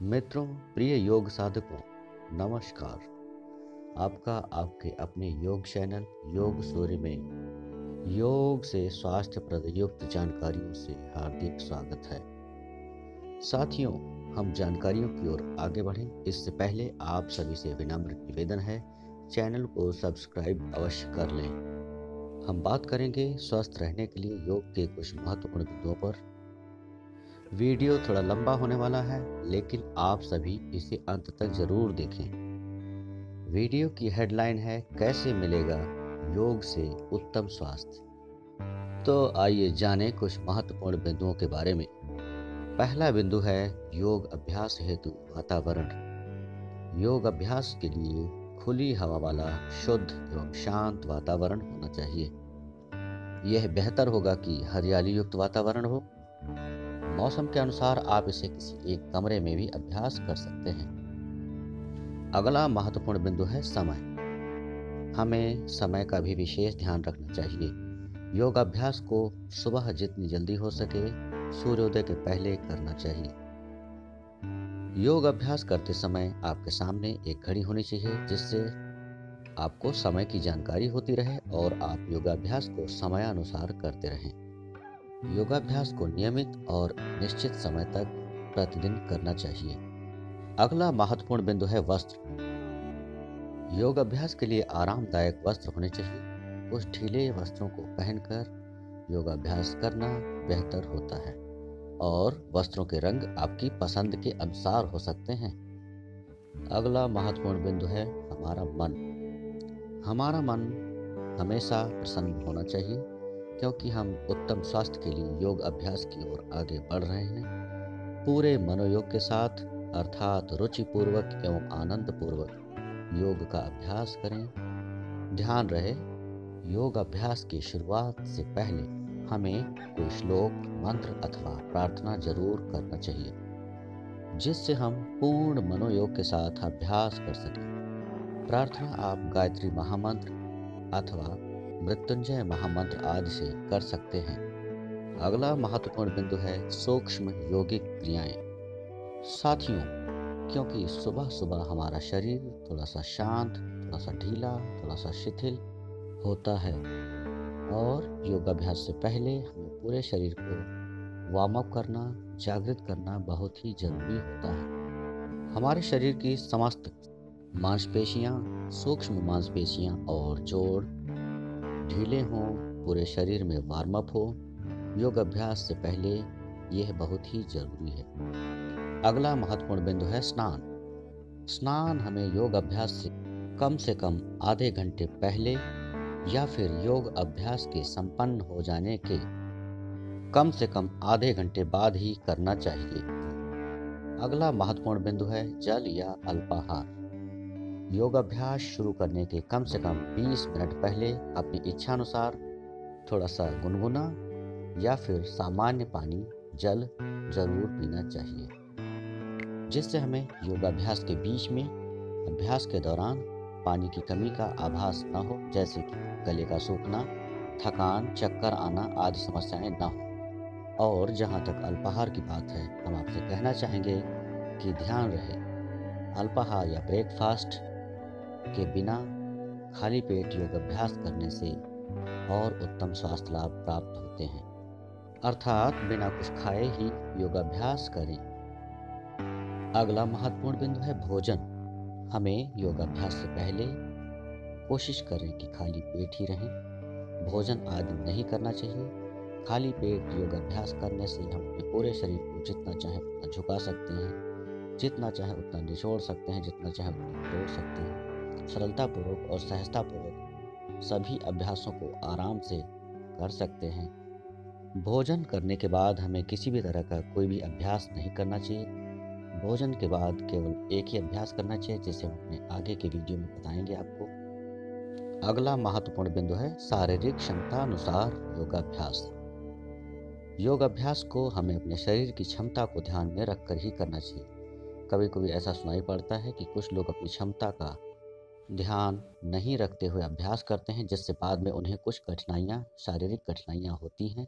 मित्रों, प्रिय योग साधकों, नमस्कार। आपका आपके अपने योग चैनल योग सूर्य में योग से स्वास्थ्यप्रद युक्त जानकारियों से हार्दिक स्वागत है। साथियों, हम जानकारियों की ओर आगे बढ़ें इससे पहले आप सभी से विनम्र निवेदन है, चैनल को सब्सक्राइब अवश्य कर लें। हम बात करेंगे स्वस्थ रहने के लिए योग के कुछ महत्वपूर्ण बिंदुओं पर। वीडियो थोड़ा लंबा होने वाला है, लेकिन आप सभी इसे अंत तक जरूर देखें। वीडियो की हेडलाइन है, कैसे मिलेगा योग से उत्तम स्वास्थ्य। तो आइए जानें कुछ महत्वपूर्ण बिंदुओं के बारे में। पहला बिंदु है योग अभ्यास हेतु वातावरण। योग अभ्यास के लिए खुली हवा वाला शुद्ध एवं शांत वातावरण होना चाहिए। यह बेहतर होगा कि हरियाली युक्त वातावरण हो। मौसम के अनुसार आप इसे किसी एक कमरे में भी अभ्यास कर सकते हैं। अगला महत्वपूर्ण बिंदु है समय। हमें समय का भी विशेष ध्यान रखना चाहिए। योग अभ्यास को सुबह जितनी जल्दी हो सके सूर्योदय के पहले करना चाहिए। योग अभ्यास करते समय आपके सामने एक घड़ी होनी चाहिए, जिससे आपको समय की जानकारी होती रहे और आप योगाभ्यास को समयानुसार करते रहें। योगाभ्यास को नियमित और निश्चित समय तक प्रतिदिन करना चाहिए। अगला महत्वपूर्ण बिंदु है वस्त्र। योग अभ्यास के लिए आरामदायक वस्त्र होने चाहिए। कुछ ढीले वस्त्रों को पहनकर योगाभ्यास करना बेहतर होता है और वस्त्रों के रंग आपकी पसंद के अनुसार हो सकते हैं। अगला महत्वपूर्ण बिंदु है हमारा मन। हमारा मन हमेशा प्रसन्न होना चाहिए, क्योंकि हम उत्तम स्वास्थ्य के लिए योग अभ्यास की ओर आगे बढ़ रहे हैं। पूरे मनोयोग के साथ, अर्थात रुचिपूर्वक एवं आनंद पूर्वक योग का अभ्यास करें। ध्यान रहे, योग अभ्यास की शुरुआत से पहले हमें कोई श्लोक, मंत्र अथवा प्रार्थना जरूर करना चाहिए, जिससे हम पूर्ण मनोयोग के साथ अभ्यास कर सकें। प्रार्थना आप गायत्री महामंत्र अथवा मृत्युंजय महामंत्र आदि से कर सकते हैं। अगला महत्वपूर्ण बिंदु है सूक्ष्म योगिक क्रियाएं। साथियों, क्योंकि सुबह सुबह हमारा शरीर थोड़ा सा शांत, थोड़ा सा ढीला, थोड़ा सा शिथिल होता है और योगाभ्यास से पहले हमें पूरे शरीर को वार्म अप करना, जागृत करना बहुत ही जरूरी होता है। हमारे शरीर की समस्त मांसपेशियां, सूक्ष्म मांसपेशियां और जोड़ ढीले हों, पूरे शरीर में वार्म अप हो। योग अभ्यास से पहले यह बहुत ही जरूरी है। अगला महत्वपूर्ण बिंदु है स्नान। स्नान हमें योग अभ्यास से कम आधे घंटे पहले या फिर योग अभ्यास के संपन्न हो जाने के कम से कम आधे घंटे बाद ही करना चाहिए। अगला महत्वपूर्ण बिंदु है जल या अल्पाहार। योग अभ्यास शुरू करने के कम से कम 20 मिनट पहले अपनी इच्छानुसार थोड़ा सा गुनगुना या फिर सामान्य पानी, जल जरूर पीना चाहिए, जिससे हमें योगाभ्यास के बीच में, अभ्यास के दौरान पानी की कमी का आभास न हो, जैसे कि गले का सूखना, थकान, चक्कर आना आदि समस्याएं न हो। और जहाँ तक अल्पाहार की बात है, हम आपसे कहना चाहेंगे कि ध्यान रहे, अल्पाहार या ब्रेकफास्ट के बिना खाली पेट योग अभ्यास करने से और उत्तम स्वास्थ्य लाभ प्राप्त होते हैं, अर्थात बिना कुछ खाए ही योगाभ्यास करें। अगला महत्वपूर्ण बिंदु है भोजन। हमें योगाभ्यास से पहले कोशिश करें कि खाली पेट ही रहें। भोजन आदि नहीं करना चाहिए। खाली पेट योगाभ्यास करने से हम अपने पूरे शरीर को जितना चाहे उतना झुका सकते हैं, जितना चाहे उतना निचोड़ सकते हैं, जितना चाहे उतना तोड़ सकते हैं। सरलतापूर्वक और सहजतापूर्वक सभी अभ्यासों को आराम से कर सकते हैं। भोजन करने के बाद हमें किसी भी तरह का कोई भी अभ्यास नहीं करना चाहिए। भोजन के बाद केवल एक ही अभ्यास करना चाहिए, जिसे हम अपने आगे के वीडियो में बताएंगे आपको। अगला महत्वपूर्ण बिंदु है शारीरिक क्षमता अनुसार योगाभ्यास। योगाभ्यास को हमें अपने शरीर की क्षमता को ध्यान में रखकर ही करना चाहिए। कभी कभी ऐसा सुनाई पड़ता है कि कुछ लोग अपनी क्षमता का ध्यान नहीं रखते हुए अभ्यास करते हैं, जिससे बाद में उन्हें कुछ कठिनाइयाँ, शारीरिक कठिनाइयाँ होती हैं।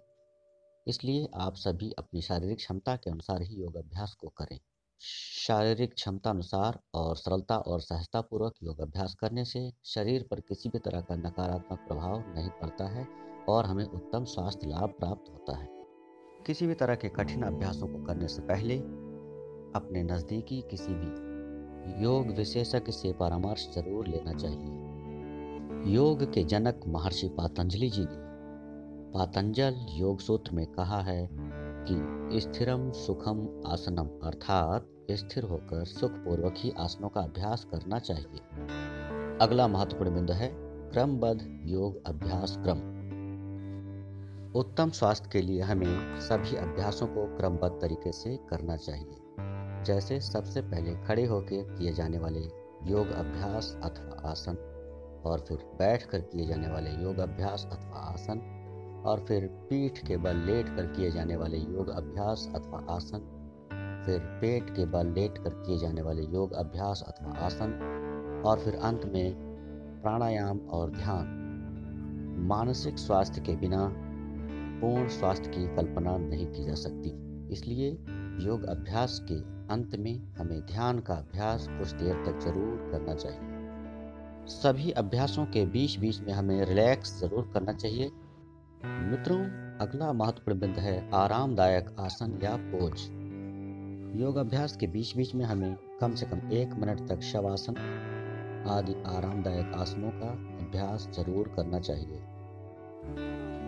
इसलिए आप सभी अपनी शारीरिक क्षमता के अनुसार ही योग अभ्यास को करें। शारीरिक क्षमता अनुसार और सरलता और सहजता पूर्वक योग अभ्यास करने से शरीर पर किसी भी तरह का नकारात्मक प्रभाव नहीं पड़ता है और हमें उत्तम स्वास्थ्य लाभ प्राप्त होता है। किसी भी तरह के कठिन अभ्यासों को करने से पहले अपने नज़दीकी किसी भी योग विशेषज्ञ से परामर्श जरूर लेना चाहिए। योग के जनक महर्षि पातंजलि जी ने पातंजल योग सूत्र में कहा है कि स्थिरम सुखम आसनम, अर्थात स्थिर होकर सुखपूर्वक ही आसनों का अभ्यास करना चाहिए। अगला महत्वपूर्ण बिंदु है क्रमबद्ध योग अभ्यास क्रम। उत्तम स्वास्थ्य के लिए हमें सभी अभ्यासों को क्रमबद्ध तरीके से करना चाहिए। जैसे सबसे पहले खड़े होकर किए जाने वाले योग अभ्यास अथवा आसन, और फिर बैठकर किए जाने वाले योग अभ्यास अथवा आसन, और फिर पीठ के बल लेट कर किए जाने वाले योग अभ्यास अथवा आसन, फिर पेट के बल लेट कर किए जाने वाले योग अभ्यास अथवा आसन, और फिर अंत में प्राणायाम और ध्यान। मानसिक स्वास्थ्य के बिना पूर्ण स्वास्थ्य की कल्पना नहीं की जा सकती। इसलिए योग अभ्यास के अंत में हमें ध्यान का अभ्यास कुछ देर तक जरूर करना चाहिए। सभी अभ्यासों के बीच बीच में हमें रिलैक्स जरूर करना चाहिए। मित्रों, अगला महत्वपूर्ण बिंदु है आरामदायक आसन या पोज। योग अभ्यास के बीच बीच में हमें कम से कम 1 मिनट तक शवासन आदि आरामदायक आसनों का अभ्यास जरूर करना चाहिए।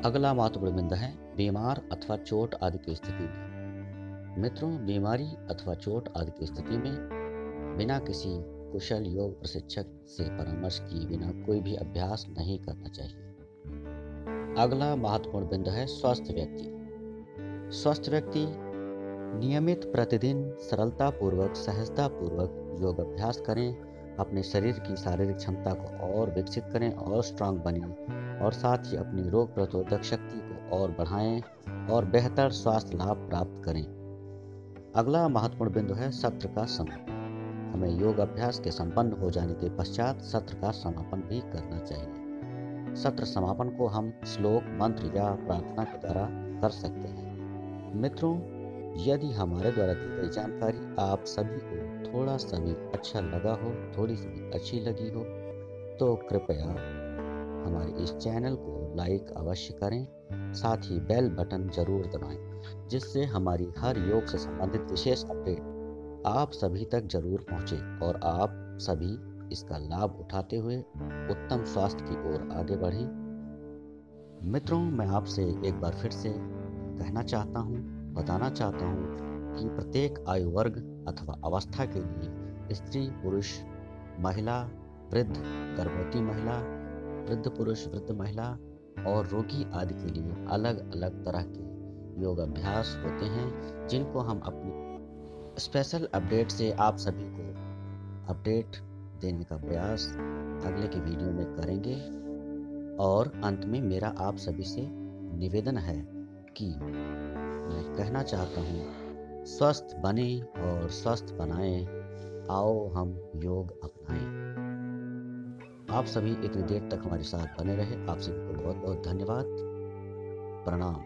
अगला महत्वपूर्ण बिंदु है बीमार अथवा चोट आदि की स्थिति में। मित्रों, बीमारी अथवा चोट आदि की स्थिति में बिना किसी कुशल योग प्रशिक्षक से परामर्श किए बिना कोई भी अभ्यास नहीं करना चाहिए। अगला महत्वपूर्ण बिंदु है स्वस्थ व्यक्ति। स्वस्थ व्यक्ति नियमित प्रतिदिन सरलता पूर्वक सहजता पूर्वक योग अभ्यास करें, अपने शरीर की शारीरिक क्षमता को और विकसित करें और स्ट्रांग बनें, और साथ ही अपनी रोग प्रतिरोधक शक्ति को और बढ़ाएं और बेहतर स्वास्थ्य लाभ प्राप्त करें। अगला महत्वपूर्ण बिंदु है सत्र का समापन। हमें योग अभ्यास के संपन्न हो जाने के पश्चात सत्र का समापन भी करना चाहिए। सत्र समापन को हम श्लोक, मंत्र या प्रार्थना के द्वारा कर सकते हैं। मित्रों, यदि हमारे द्वारा दी गई जानकारी आप सभी को थोड़ा सा भी अच्छा लगा हो, थोड़ी सी भी अच्छी लगी हो, तो कृपया हमारे इस चैनल को लाइक अवश्य करें। साथ ही बेल बटन जरूर दबाएं, जिससे हमारी हर योग से संबंधित विशेष अपडेट आप सभी तक जरूर पहुंचे और आप सभी इसका लाभ उठाते हुए उत्तम स्वास्थ्य की ओर आगे बढ़ें। मित्रों, मैं आपसे एक बार फिर से कहना चाहता हूँ, बताना चाहता हूँ कि प्रत्येक आयु वर्ग अथवा अवस्था के लिए स्त्री, पुरुष, महिला, वृद्ध, गर्भवती महिला, वृद्ध पुरुष, वृद्ध महिला और रोगी आदि के लिए अलग अलग तरह के योग अभ्यास होते हैं, जिनको हम अपनी स्पेशल अपडेट से आप सभी को अपडेट देने का प्रयास अगले के वीडियो में करेंगे। और अंत में मेरा आप सभी से निवेदन है कि मैं कहना चाहता हूँ, स्वस्थ बने और स्वस्थ बनाएं, आओ हम योग अपनाएं। आप सभी इतनी देर तक हमारे साथ बने रहे, आप सभी को बहुत बहुत धन्यवाद। प्रणाम।